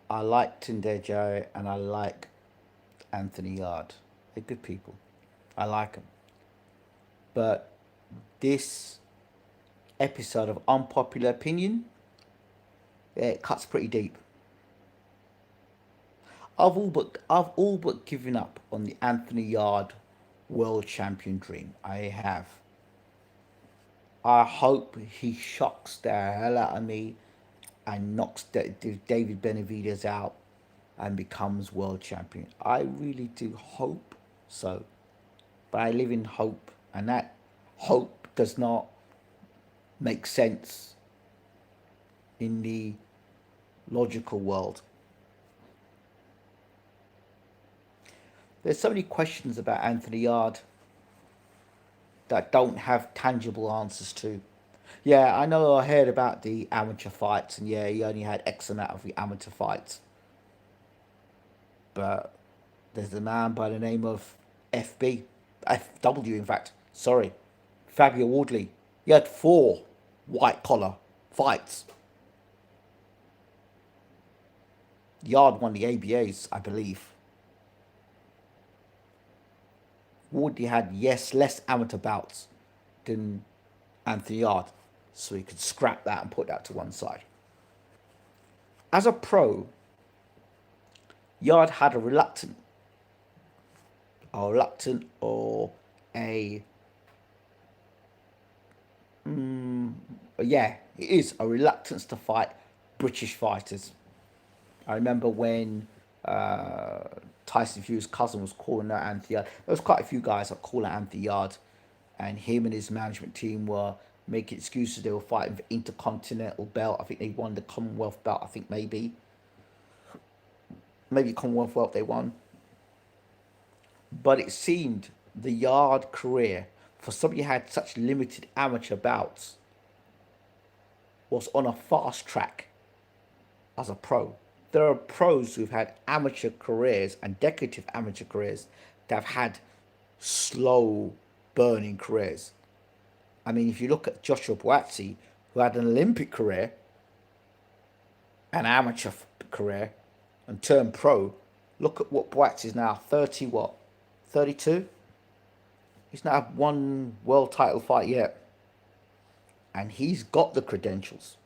I like Tunde Ajayi and I like Anthony Yarde. They're good people. I like them. But this episode of Unpopular Opinion, yeah, it cuts pretty deep. I've all but given up on the Anthony Yarde world champion dream. I have. I hope he shocks the hell out of me and knocks David Benavidez out and becomes world champion. I really do hope so. But I live in hope, and that hope does not make sense in the logical world. There's so many questions about Anthony Yarde that don't have tangible answers to. Yeah, I know I heard about the amateur fights, and yeah, he only had X amount of the amateur fights. But there's a man by the name of FB, FW, in fact, sorry, Fabio Wardley. He had four white collar fights. Yard won the ABAs, I believe. Wardley had, yes, less amateur bouts than Anthony Yarde, so he could scrap that and put that to one side. As a pro, Yard had a reluctant or a yeah, it is a reluctance to fight British fighters. I remember when uh, Tyson Fury's cousin was calling out Anthony Yarde. There was quite a few guys that called out Anthony Yarde, and him and his management team were making excuses. They were fighting for Intercontinental belt. I think they won the Commonwealth belt. I think maybe Commonwealth belt they won. But it seemed the Yard career, for somebody who had such limited amateur bouts, was on a fast track as a pro. There are pros who've had amateur careers and decorative amateur careers that have had slow burning careers. I mean, if you look at Joshua Buatsi, who had an Olympic career, an amateur career, and turned pro, look at what Buatsi is now, 30 what? 32? He's not had one world title fight yet. And he's got the credentials.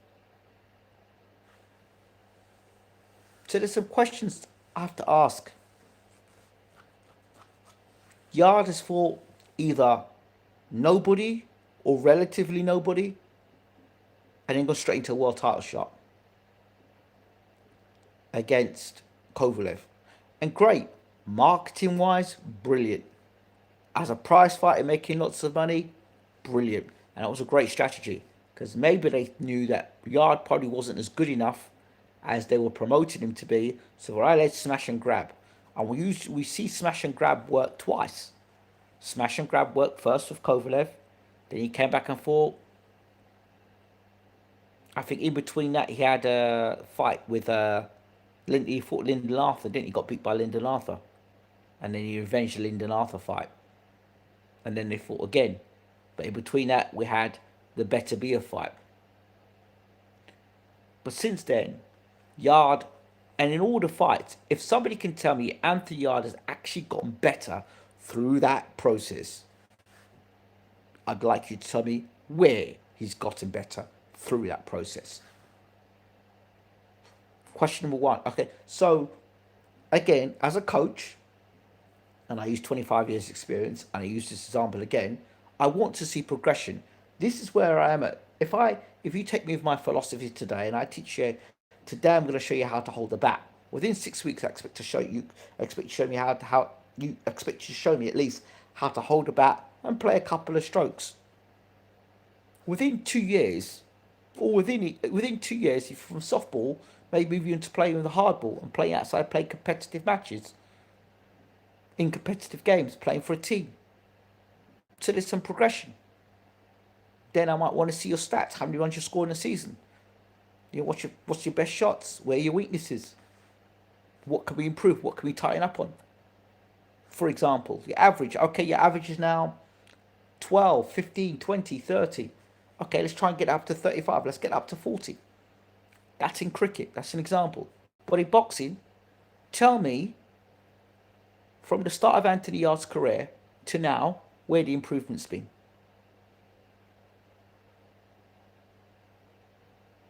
So there's some questions I have to ask. Yard has fought either nobody or relatively nobody and then go straight into a world title shot against Kovalev. And great, marketing wise, brilliant. As a prize fighter making lots of money, brilliant. And that was a great strategy because maybe they knew that Yard probably wasn't as good enough as they were promoting him to be. So, right, let's smash and grab. And we see smash and grab work twice. Smash and grab worked first with Kovalev. Then he came back and fought. I think in between that he had a fight with he fought Lyndon Arthur, didn't he? Got beat by Lyndon Arthur. And then he revenged the Lyndon Arthur fight. And then they fought again. But in between that we had the Beterbiev fight. But since then, Yard, and in all the fights, if somebody can tell me Anthony Yarde has actually gotten better through that process, I'd like you to tell me where he's gotten better through that process. Question number one. Okay, so again, as a coach, and I use 25 years experience, and I use this example again, I want to see progression. This is where I am at. If you take me with my philosophy today and I teach you today, I'm going to show you how to hold the bat. Within 6 weeks, I expect you to show me how you expect you to show me at least how to hold a bat and play a couple of strokes. Within 2 years, or within 2 years, if from softball, maybe move you into playing with the hardball and playing outside, play competitive matches, in competitive games, playing for a team. So there's some progression. Then I might want to see your stats. How many runs you score in a season? You know, what's your best shots? Where are your weaknesses? What can we improve? What can we tighten up on? For example, your average. Okay, your average is now 12, 15, 20, 30. Okay, let's try and get up to 35. Let's get up to 40. That's in cricket. That's an example. But in boxing, tell me, from the start of Anthony Yarde's career to now, where the improvement's been.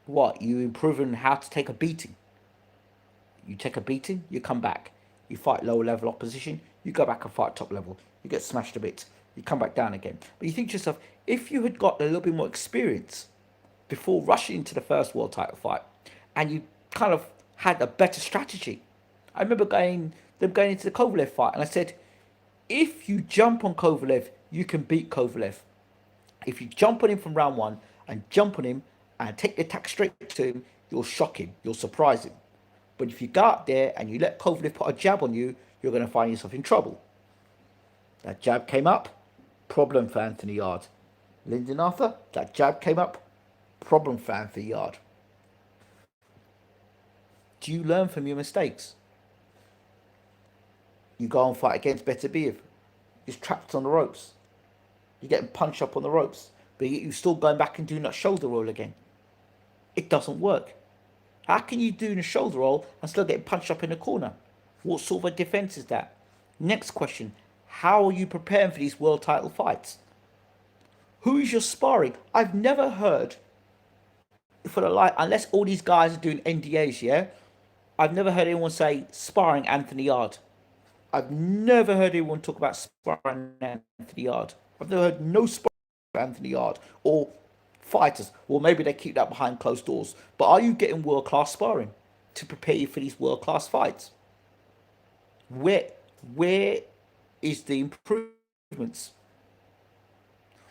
What? You improving how to take a beating. You take a beating, you come back. You fight lower level opposition, you go back and fight top level. You get smashed a bit, you come back down again. But you think to yourself, if you had got a little bit more experience before rushing into the first world title fight, and you kind of had a better strategy. I remember going into the Kovalev fight, and I said, if you jump on Kovalev, you can beat Kovalev. If you jump on him from round one and jump on him and take the attack straight to him, you'll shock him, you'll surprise him. But if you go out there and you let Kovalev put a jab on you, you're going to find yourself in trouble. That jab came up, problem for Anthony Yarde. Lyndon Arthur, that jab came up, problem for Anthony Yarde. Do you learn from your mistakes? You go and fight against Beterbiev. He's trapped on the ropes. You're getting punched up on the ropes. But you're still going back and doing that shoulder roll again. It doesn't work. How can you do a shoulder roll and still get punched up in the corner? What sort of a defense is that? Next question. How are you preparing for these world title fights? Who is your sparring? I've never heard, for the life, unless all these guys are doing NDAs, yeah? I've never heard anyone say sparring Anthony Yarde. I've never heard anyone talk about sparring Anthony Yarde. I've never heard no sparring Anthony Yarde or fighters. Well, maybe they keep that behind closed doors. But are you getting world-class sparring to prepare you for these world-class fights? Where is the improvements?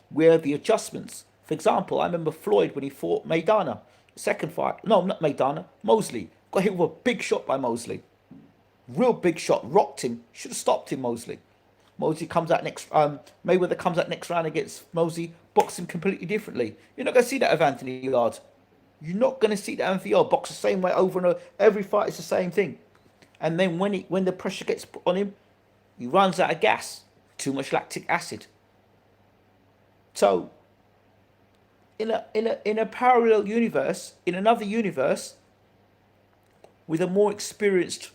Where are the adjustments? For example, I remember Floyd when he fought Maidana. Second fight. No, not Maidana. Mosley. Got hit with a big shot by Mosley. Real big shot. Rocked him. Should have stopped him, Mosley. Mosley comes out next. Mayweather comes out next round against Mosley. Box him completely differently. You're not going to see that of Anthony Yarde. You're not going to see that Anthony Yarde box the same way over and over. Every fight is the same thing. And then when the pressure gets put on him, he runs out of gas. Too much lactic acid. So, in a parallel universe, in another universe, with a more experienced,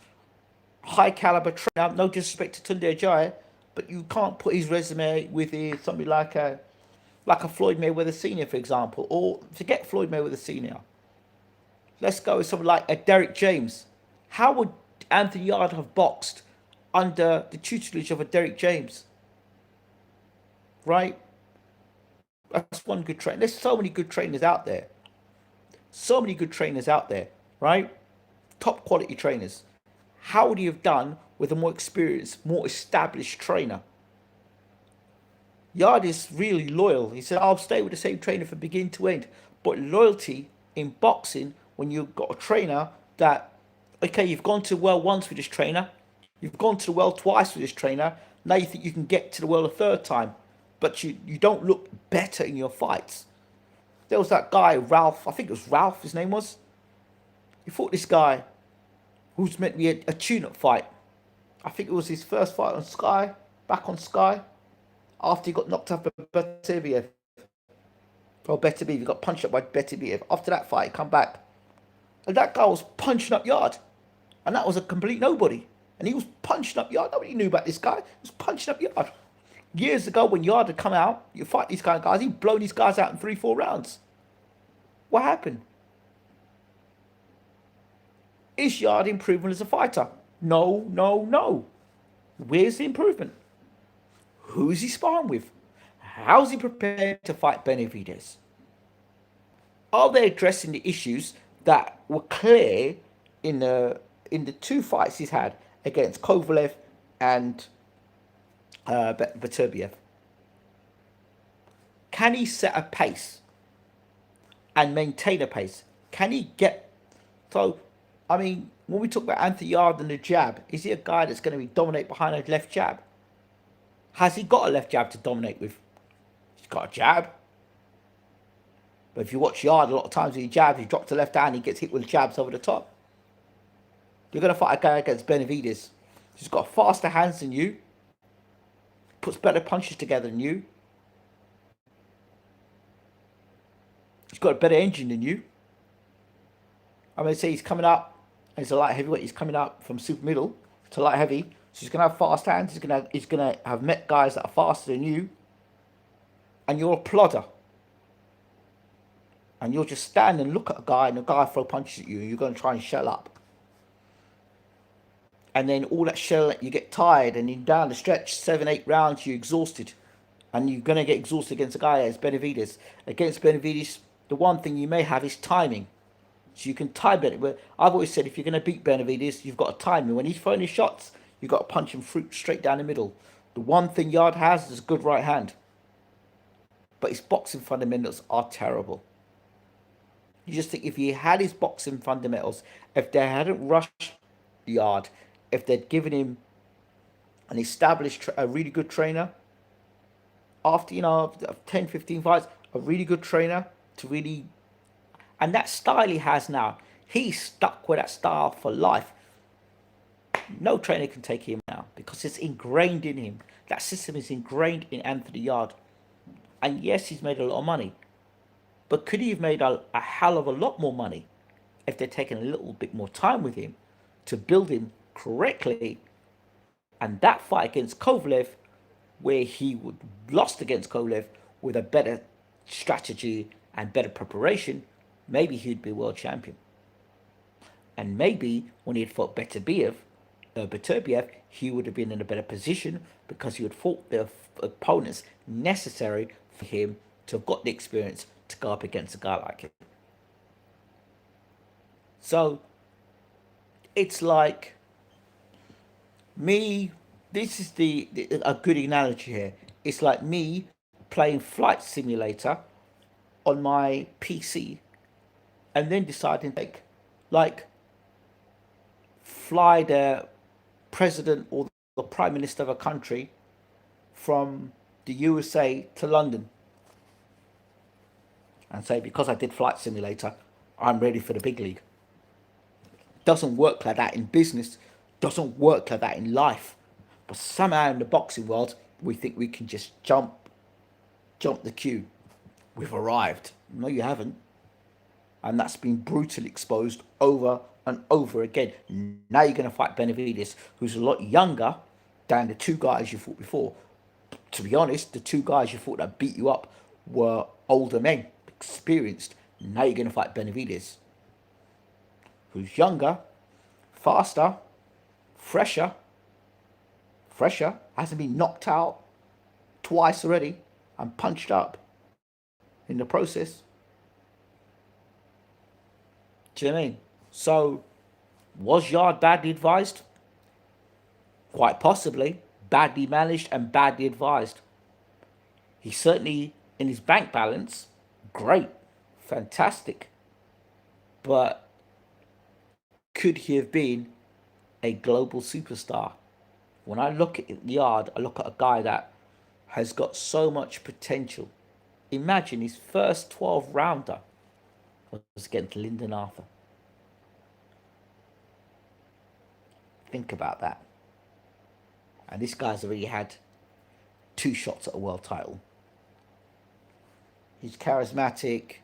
high caliber trainer, no disrespect to Tunde Ajayi, but you can't put his resume with somebody like a Floyd Mayweather Senior, for example, or forget Floyd Mayweather Senior. Let's go with somebody like a Derrick James. How would Anthony Yarde have boxed under the tutelage of a Derrick James? Right? That's one good trainer. There's so many good trainers out there. So many good trainers out there, right? Top quality trainers. How would he have done with a more experienced, more established trainer? Yarde is really loyal. He said, I'll stay with the same trainer from beginning to end. But loyalty in boxing, when you've got a trainer that, okay, you've gone to the well once with this trainer, you've gone to the well twice with this trainer, now you think you can get to the well a third time, but you don't look better in your fights. There was that guy, Ralph, I think it was Ralph, his name was. He fought this guy who's meant to be a tune-up fight. I think it was his first fight on Sky, back on Sky, after he got knocked out by Beterbiev. Or Beterbiev, he got punched up by Beterbiev. After that fight, he come back. And that guy was punching up Yarde. And that was a complete nobody. And he was punching up Yarde. Nobody knew about this guy. He was punching up Yarde. Years ago, when Yarde had come out, you fight these kind of guys, he'd blown these guys out in 3-4 rounds. What happened? Is Yarde improving as a fighter? No, no, no. Where's the improvement? Who is he sparring with? How's he prepared to fight Benavidez? Are they addressing the issues that were clear in the two fights he's had against Kovalev and Beterbiev? Can he set a pace and maintain a pace? Can he get... So, I mean, when we talk about Anthony Yarde and the jab, is he a guy that's going to be dominate behind a left jab? Has he got a left jab to dominate with? He's got a jab. But if you watch Yarde, a lot of times when he jabs, he drops the left hand, he gets hit with jabs over the top. You're going to fight a guy against Benavidez. He's got faster hands than you. Puts better punches together than you. He's got a better engine than you. I'm going to say he's coming up. He's a light heavyweight. He's coming up from super middle to light heavy. So he's gonna have fast hands. He's gonna have met guys that are faster than you, and you're a plodder. And you'll just stand and look at a guy, and the guy throw punches at you, and you're gonna try and shell up. And then all that shell, you get tired, and then down the stretch, 7, 8 rounds, you're exhausted, and you're gonna get exhausted against a guy as Benavidez. Against Benavidez, the one thing you may have is timing. So you can time it. I've always said if you're going to beat Benavidez, you've got to time him. When he's throwing his shots, you've got to punch him straight down the middle. The one thing Yarde has is a good right hand. But his boxing fundamentals are terrible. You just think if he had his boxing fundamentals, if they hadn't rushed Yarde, if they'd given him an established, a really good trainer, after, 10, 15 fights, a really good trainer to really... And that style he has now, he's stuck with that style for life. No trainer can take him now because it's ingrained in him. That system is ingrained in Anthony Yarde. And yes, he's made a lot of money. But could he have made a hell of a lot more money if they'd taken a little bit more time with him to build him correctly? And that fight against Kovalev, where he would lost against Kovalev with a better strategy and better preparation, maybe he'd be world champion. And maybe when he had fought Beterbiev, he would have been in a better position because he had fought the opponents necessary for him to have got the experience to go up against a guy like him. So it's like me, this is a good analogy here. It's like me playing Flight Simulator on my PC and then deciding to fly the president or the prime minister of a country from the USA to London and say, because I did Flight Simulator, I'm ready for the big league. Doesn't work like that in business, doesn't work like that in life. But somehow in the boxing world, we think we can just jump the queue. We've arrived. No, you haven't. And that's been brutally exposed over and over again. Now you're going to fight Benavidez, who's a lot younger than the two guys you fought before. To be honest, the two guys you fought that beat you up were older men, experienced. Now you're going to fight Benavidez, who's younger, faster, fresher, hasn't been knocked out twice already and punched up in the process. Do you know what I mean? So, was Yarde badly advised? Quite possibly. Badly managed and badly advised. He certainly, in his bank balance, great, fantastic. But could he have been a global superstar? When I look at Yarde, I look at a guy that has got so much potential. Imagine his first 12-rounder was against Lyndon Arthur. Think about that. And this guy's already had 2 shots at a world title. He's charismatic,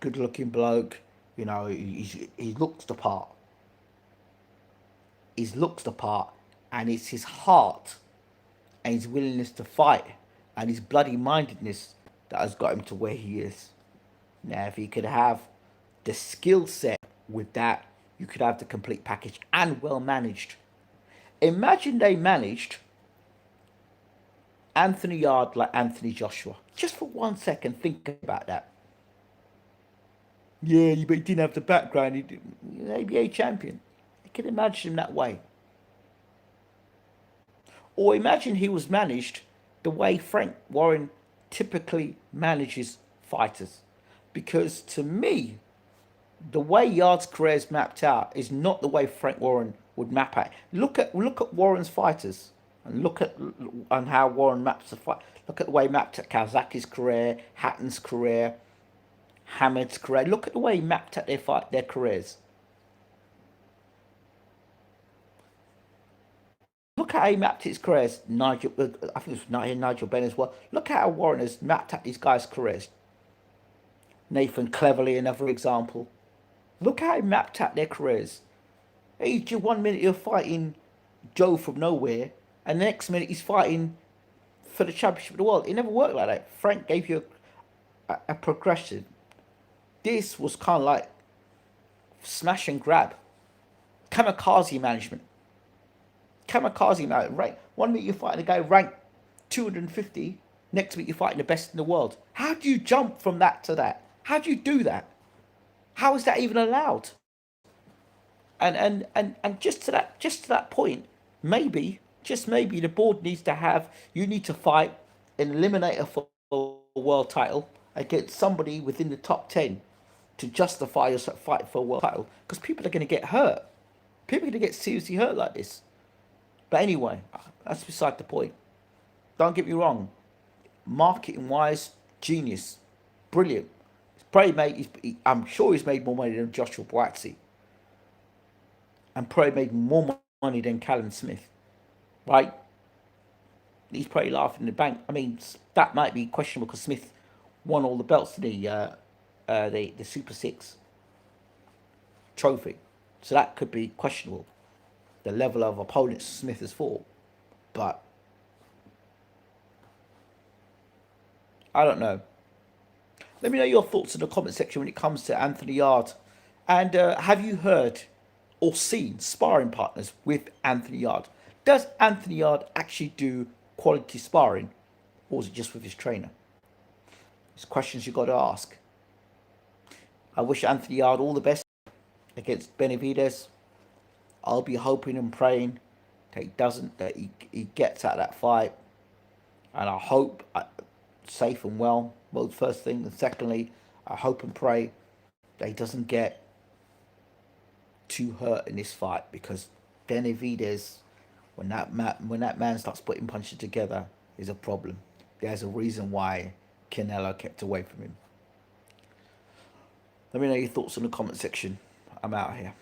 good-looking bloke. He looks the part. He looks the part, and it's his heart and his willingness to fight and his bloody mindedness that has got him to where he is. Now, if he could have the skill set with that, you could have the complete package and well managed. Imagine they managed Anthony Yarde like Anthony Joshua. Just for 1 second, think about that. Yeah, but he didn't have the background. He was an ABA champion. You can imagine him that way. Or imagine he was managed the way Frank Warren typically manages fighters. Because to me, the way Yarde's career is mapped out is not the way Frank Warren would map out. Look at Warren's fighters and look at how Warren maps the fight. Look at the way he mapped out Kazaki's career, Hatton's career, Hamed's career. Look at the way he mapped out their careers. Look at how he mapped his careers. I think it was Nigel Benn as well. Look at how Warren has mapped out these guys' careers. Nathan Cleverly, another example. Look how he mapped out their careers. Hey, just 1 minute you're fighting Joe from nowhere, and the next minute he's fighting for the championship of the world. It never worked like that. Frank gave you a progression. This was kind of like smash and grab, kamikaze management. Kamikaze management, right? 1 minute you're fighting a guy ranked 250, next minute you're fighting the best in the world. How do you jump from that to that? How do you do that? How is that even allowed? And just to that point, maybe, just maybe, the board needs to have, you need to fight an eliminator for a world title against somebody within the top 10 to justify your fight for a world title, because people are going to get hurt. People are going to get seriously hurt like this. But anyway, that's beside the point. Don't get me wrong, marketing wise, genius, brilliant. He's probably I'm sure he's made more money than Joshua Buatsi, and probably made more money than Callum Smith, right? He's probably laughing in the bank. I mean, that might be questionable because Smith won all the belts in the Super Six trophy, so that could be questionable. The level of opponents Smith has fought, but I don't know. Let me know your thoughts in the comment section when it comes to Anthony Yarde. And have you heard or seen sparring partners with Anthony Yarde? Does Anthony Yarde actually do quality sparring, or is it just with his trainer? It's questions you've got to ask. I wish Anthony Yarde all the best against Benavidez. I'll be hoping and praying that he gets out of that fight. And I hope, safe and well, first thing. And secondly, I hope and pray that he doesn't get too hurt in this fight, because Benavidez, when that man starts putting punches together, is a problem. There's a reason why Canelo kept away from him. Let me know your thoughts in the comment section. I'm out here.